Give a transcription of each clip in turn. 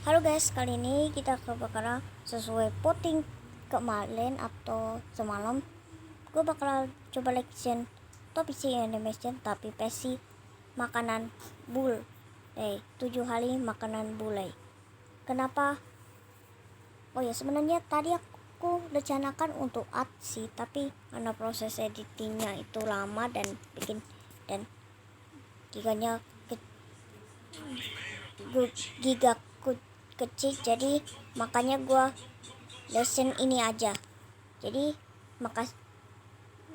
Halo guys, kali ini kita bakalan sesuai voting kemarin atau semalam. Gue bakal coba lection top isi animation tapi versi makanan bule. 7 hari makanan bule. Kenapa? Oh ya, sebenarnya tadi aku rencanakan untuk art sih, tapi karena proses editingnya itu lama dan giganya giga kecil, jadi makanya gua lesson ini aja. Jadi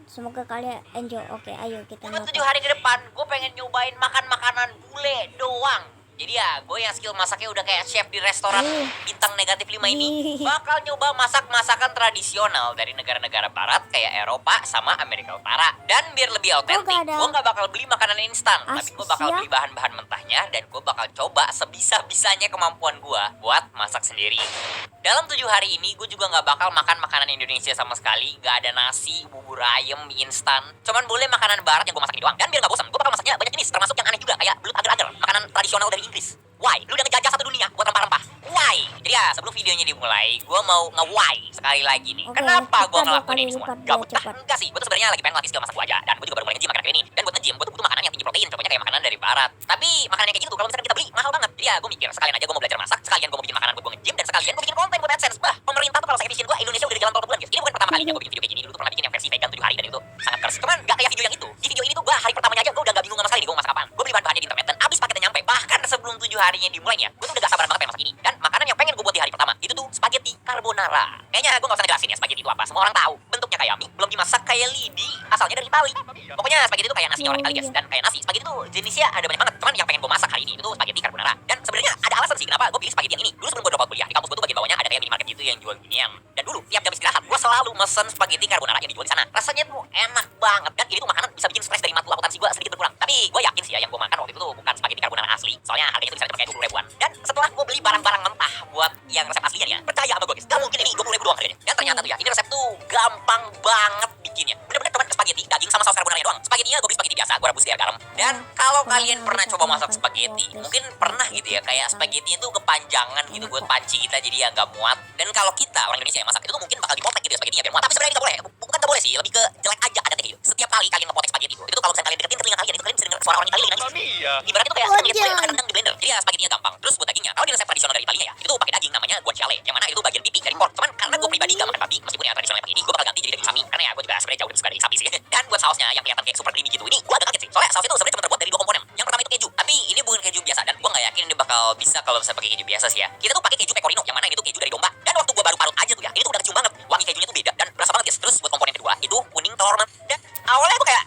semoga kalian enjoy. Oke, ayo kita Dalam nonton. 7 hari ke depan, gue pengen nyobain makan makanan bule doang. Jadi ya, gue yang skill masaknya udah kayak chef di restoran bintang negatif 5 ini, bakal nyoba masak masakan tradisional dari negara-negara barat kayak Eropa sama Amerika Utara. Dan biar lebih autentik, gue gak bakal beli makanan instan, tapi gue bakal beli bahan-bahan mentahnya dan gue bakal coba sebisa-bisanya kemampuan gue buat masak sendiri. Dalam 7 hari ini, gue juga gak bakal makan makanan Indonesia sama sekali. Gak ada nasi, bubur ayam, mie instan. Cuman boleh makanan barat yang gue masak ini doang. Dan biar gak bosan, gue bakal masaknya banyak jenis, termasuk yang aneh juga, kayak belut agar-agar, makanan tradisional dari Inggris. Why? Lu udah ngejajah satu dunia buat rempah-rempah. Why? Jadi ya, sebelum videonya dimulai, gue mau nge-why sekali lagi nih. Kenapa gue ngelakuin ini semua? Gabut? Enggak sih, gue tuh sebenarnya lagi pengen latih skill masak gue aja. Dan gue juga baru mulai nge-gym akhir-akhir ini. Dan buat nge-gym, gue tuh butuh makanan yang tinggi protein. Contohnya kayak makanan dari barat. Tapi makanan yang kayak gitu, kalau misalkan kita beli, mahal banget. Jadi ya, gue mikir, sekalian aja gue mau belajar masak, sekalian gue mau bikin makanan buat gue nge-gym, dan sekalian gue bikin konten buat AdSense. Bah, pemerintah tuh kalau saya vision gue, Indonesia udah di jalan tol ke bulan, guys. Ini bukan pertama kalinya gue bikin video kayak gini. Dulu tuh pernah bikin yang versi vegan 7 hari, dan itu sangat keras. Cuman gak kayak video yang itu. Di video ini tuh gue hari pertamanya aja gue udah gak bingung sama sekali nih gue masak apaan. Gue beli bahan-bahannya di internet dan abis paketnya nyampe. Bahkan sebelum 7 harinya dimulainya, gue tuh udah gak sabaran banget pengen masak ini. Dan makanan yang pengen gue buat di hari pertama itu tuh spaghetti carbonara. Kayaknya gue gak usah ngejelasin ya spaghetti itu apa. Semua orang tahu. Bentuknya kayak mie, belum dimasak kayak lidi, asalnya dari Itali. Pokoknya spaghetti itu kayak nasinya orang Itali, guys. Dan kayak nasi, spaghetti tuh jenisnya ada banyak banget. Cuman yang pengen gue masak hari ini itu tuh spaghetti carbonara. Dan sebenarnya ada alasan sih kenapa gue pilih spaghetti yang ini. Dulu sebelum gue drop out kuliah, di kampus gue tuh bagian bawahnya ada kayak minimarket gitu yang jual ginian. Dan dulu tiap jam istirahat gue selalu mesen spaghetti carbonara yang dijual di sana. Rasanya tuh enak banget. Dan ini tuh makanan bisa bikin stres dari matu akuntansi gue sedikit berkurang. Tapi gue yakin sih ya yang gue makan waktu itu tuh bukan spaghetti carbonara asli. Soalnya harganya tuh bisa pakai 20 ribuan. Dan setelah gue beli barang-barang mentah buat yang resep aslinya ya, percaya sama gue guys, gak mungkin ini 20 ribu doang harganya. Dan ternyata tuh ya, ini resep tuh gampang banget bikinnya. Bener-bener teman spaghetti, daging sama saus carbonara doang. Spagettinya gue beli spaghetti biasa, gue rebus di air garam. Dan kalau kalian pernah coba masak spaghetti, mungkin pernah gitu ya, kayak spaghetti itu kepanjangan gitu buat panci kita jadi ya nggak muat. Dan kalau kita orang Indonesia yang masak itu tuh mungkin bakal dipotek gitu ya spaghettinya biar muat. Tapi sebenarnya nggak boleh, bukan nggak boleh sih, lebih ke jelek aja adatnya gitu. Setiap kali kalian ngepotek spaghetti itu tuh kalau misalnya kalian deketin ke telinga kalian, itu kalian bisa denger suara orang Italia lagi nangis. Ibaratnya tuh kayak ngeliat kue makan rendang di blender. Jadi ya spagettinya gampang. Terus buat dagingnya, kalau di resep tradisional dari Italia ya, itu tuh pakai daging namanya guanciale, yang mana itu bagian pipi dari pork. Cuman karena gue pribadi gak makan babi, meskipun ya tradisional pakai ini, gue bakal ganti jadi daging sapi. Karena ya gue juga sebenarnya jauh lebih suka daging sapi sih. Dan buat sausnya yang kelihatan kayak super creamy gitu, ini gue agak kaget sih. Soalnya sausnya tuh sebenarnya cuma terbuat dari 2 komponen. Yang pertama itu keju, tapi ini bukan keju biasa dan gue nggak yakin ini bakal bisa kalau misalnya pakai keju biasa sih ya. Kita tuh pakai keju pecorino, yang mana ini tuh keju dari domba. Dan waktu gue baru parut aja tuh ya, ini tuh udah kecium banget. Wangi kejunya tuh beda dan berasa banget guys. Terus buat komponen kedua itu kuning telur mentah. Dan awalnya gue kayak,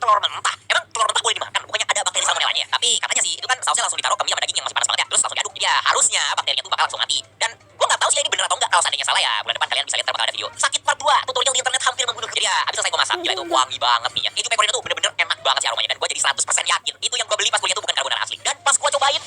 telur mentah. Emang telur mentah boleh dimakan? Bukannya ada bakteri salmonellanya ya? Tapi katanya sih itu kan sausnya langsung ditaruh ke mie sama daging yang masih panas banget ya. Terus langsung diaduk. Jadi ya harusnya bakterinya tuh bakal langsung mati. Dan gue nggak tahu sih ini bener atau enggak. Kalau seandainya salah ya bulan depan kalian bisa lihat bakal ada video sakit part 2 tutorial di internet hampir membunuh. Jadi ya abis selesai gue masak, gila itu wangi banget nih ya. Keju pecorino tuh bener-bener enak banget sih aromanya. Dan gue jadi 100% yakin itu yang gue beli pas kuliah tuh bukan carbonara asli. Dan pas gue cobain,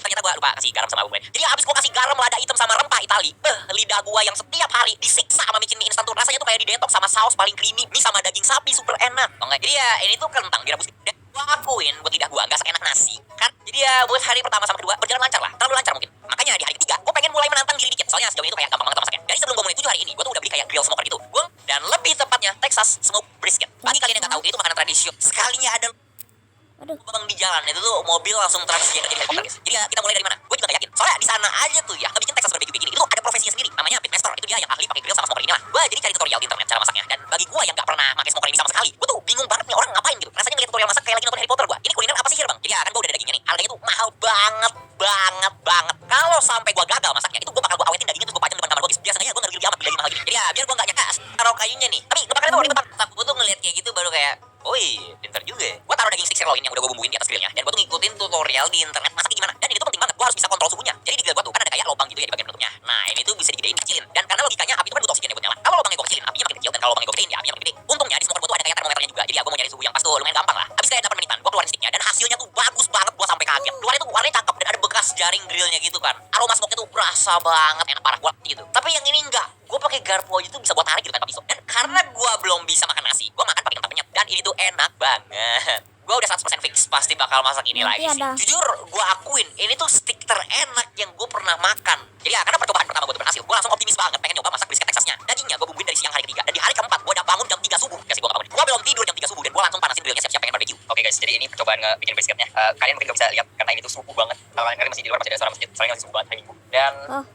ternyata gue lupa kasih garam sama bumbu. Jadi abis gue kasih garam, lada hitam sama rempah Itali, lidah gue yang setiap hari disiksa sama micin mie instan tuh rasanya tuh kayak didetok sama saus paling creamy, mie sama daging sapi super enak. Oke, jadi ya ini tuh kentang direbus. Dan gue akuin buat lidah gue gak seenak nasi kan. Jadi ya buat hari pertama sama kedua berjalan lancar lah, terlalu lancar mungkin. Makanya di hari ketiga gue pengen mulai menantang diri dikit. Soalnya sejauh ini tuh kayak gampang banget masaknya. Jadi sebelum gue mulai 7 hari ini, gue tuh udah beli kayak grill smoker gitu. Dan lebih tepatnya Texas Smoke Brisket. Bagi kalian yang gak tahu, itu makanan tradisional. Sekalinya ada lubang di jalan itu tuh mobil langsung transisi jadi helikopter guys. Jadi ya kita mulai dari mana? Gue juga gak yakin. Soalnya di sana aja tuh ya ngebikin Texas barbecue gini itu ada profesinya sendiri. Namanya pitmaster. Itu dia yang ahli pakai grill sama smoker ini lah. Gue jadi cari tutorial di internet cara masaknya. Dan bagi gue yang gak pernah pakai smoker ini sama sekali, gue tuh bingung banget nih orang ngapain gitu. Rasanya ngeliat tutorial masak kayak lagi nonton Harry Potter gue. Ini kuliner apa sih bang? Jadi ya kan gue udah ada dagingnya nih. Harganya tuh mahal banget banget. Kalau sampai gue gagal masaknya, itu gue bakal gue awetin dagingnya terus gue pajang depan kamar gue guys. Biasanya gue ngerti amat beli daging mahal gini. Jadi ya biar gue gak nyekas taruh kayunya nih. Tapi gak bakal tahu ribet banget. Gue tuh ngeliat kayak gitu baru kayak, oi, pinter juga ya. Gue taruh daging stick sirloin yang udah gue bumbuin di atas grillnya. Dan gue tuh ngikutin tutorial di internet masaknya gimana. Dan ini tuh penting banget, gue harus bisa kontrol suhunya. Jadi di grill gue tuh kan ada kayak lubang gitu ya di bagian penutupnya. Nah ini tuh bisa digedein kecilin. Dan karena logikanya api itu kan butuh oksigen ya buat nyala. Kalau lubangnya gue kecilin, apinya makin kecil. Dan kalau lubangnya gue gedein, ya apinya makin gede. Untungnya di smoker gue tuh ada kayak termometernya juga. Jadi ya gue mau nyari suhu yang pas tuh lumayan gampang lah. Habis kayak 8 menitan, gue keluarin sticknya dan hasilnya tuh bagus banget. Gue sampai kaget. Luarnya tuh warnanya cakep dan ada bekas jaring grillnya gitu kan. Aroma smoke-nya tuh berasa banget, enak parah gue gitu. Tapi yang ini enggak. Gue pakai garpu aja tuh bisa buat tarik gitu tanpa pisau. Dan karena gue belum bisa makan nasi, gue makan pakai kentang penyet. Dan ini tuh enak banget. Gue udah 100% fix pasti bakal masak ini lagi sih. Jujur gue akuin ini tuh stick terenak yang gue pernah cobaan bikin brisketnya. Kalian mungkin gak bisa lihat karena ini tuh subuh banget. Kalian masih di luar, masih ada suara masjid. Soalnya masih subuh banget hari Minggu. Dan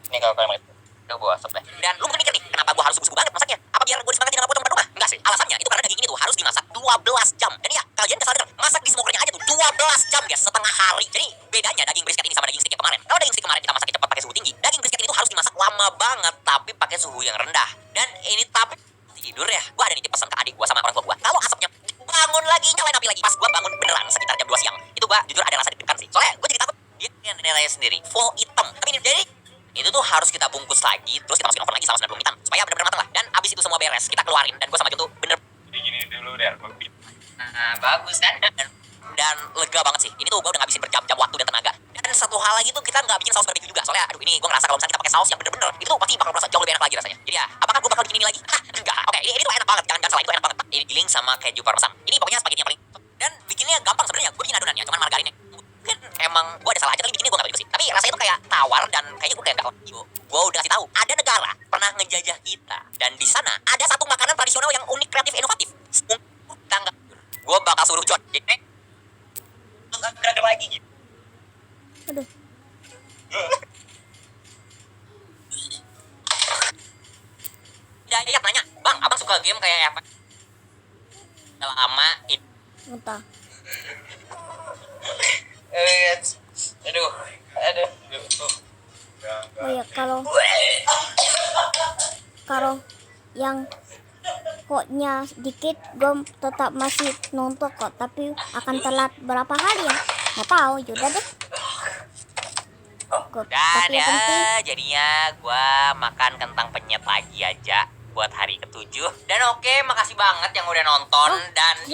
ini kalau kalian mau lihat, udah gua stop deh. Dan lu mungkin mikir nih, kenapa gua harus subuh-subuh banget masaknya? Apa biar gua disemangatin sama pocong depan rumah? Enggak sih. Alasannya itu karena daging ini tuh harus dimasak 12 jam. Dan iya, kalian kesal denger, masak di smokernya aja tuh 12 jam guys, setengah hari. Jadi bedanya daging brisket ini sama daging steak yang kemarin. Kalau daging steak kemarin kita masaknya cepat pakai suhu tinggi, daging brisket ini tuh harus dimasak lama banget tapi pakai suhu yang rendah. Dan ini tapi tidur ya. Gua ada nitip pesan ke adik gua sama orang tua gua. Kalau asapnya bangun lagi, nyalain api lagi. Pas gua bangun beneran sekitar jam 2 siang. Itu gua jujur ada rasa deg-degan sih. Soalnya gua jadi takut dia yang nilainya sendiri full hitam. Tapi ini jadi itu tuh harus kita bungkus lagi, terus kita masukin oven lagi selama 90 menitan supaya benar-benar matang lah. Dan abis itu semua beres, kita keluarin dan gua sama Jun tuh bener gini dulu deh. Bagus kan? Dan lega banget sih. Ini tuh gua udah ngabisin berjam-jam waktu dan tenaga. Dan satu hal lagi tuh kita nggak bikin saus barbecue juga. Soalnya aduh ini gua ngerasa kalau misalnya kita pakai saus yang bener-bener itu tuh pasti bakal merasa jauh lebih enak lagi rasanya. Jadi ya, apakah gua bakal bikin ini lagi? Hah, enggak. Oke, ini tuh enak banget. Jangan salah, itu enak banget. Ini giling sama keju parmesan. Ini pokoknya spaghetti yang paling dan bikinnya gampang sebenarnya. Gua bikin adonannya, cuman margarinnya. Mungkin emang gua ada salah aja tapi bikinnya gua nggak begitu sih. Tapi rasanya tuh kayak tawar dan kayaknya gua kayak nggak. Gua udah kasih tahu, ada negara pernah ngejajah kita dan di sana ada satu makanan tradisional yang unik, kreatif, inovatif. Kita nggak. Gua bakal suruh John. Jadi nggak ada lagi gitu. Aduh. Dia nanya, bang, abang suka game kayak apa? Udah lama itu. Entah. Aduh. Oh ya, kalau yang koknya dikit gue tetap masih nonton kok, tapi akan telat berapa hari ya nggak tahu juga deh. Dan Tapi yang penting ya jadinya gue makan kentang penyet lagi aja buat hari ke-7. Dan oke, makasih banget yang udah nonton. Dan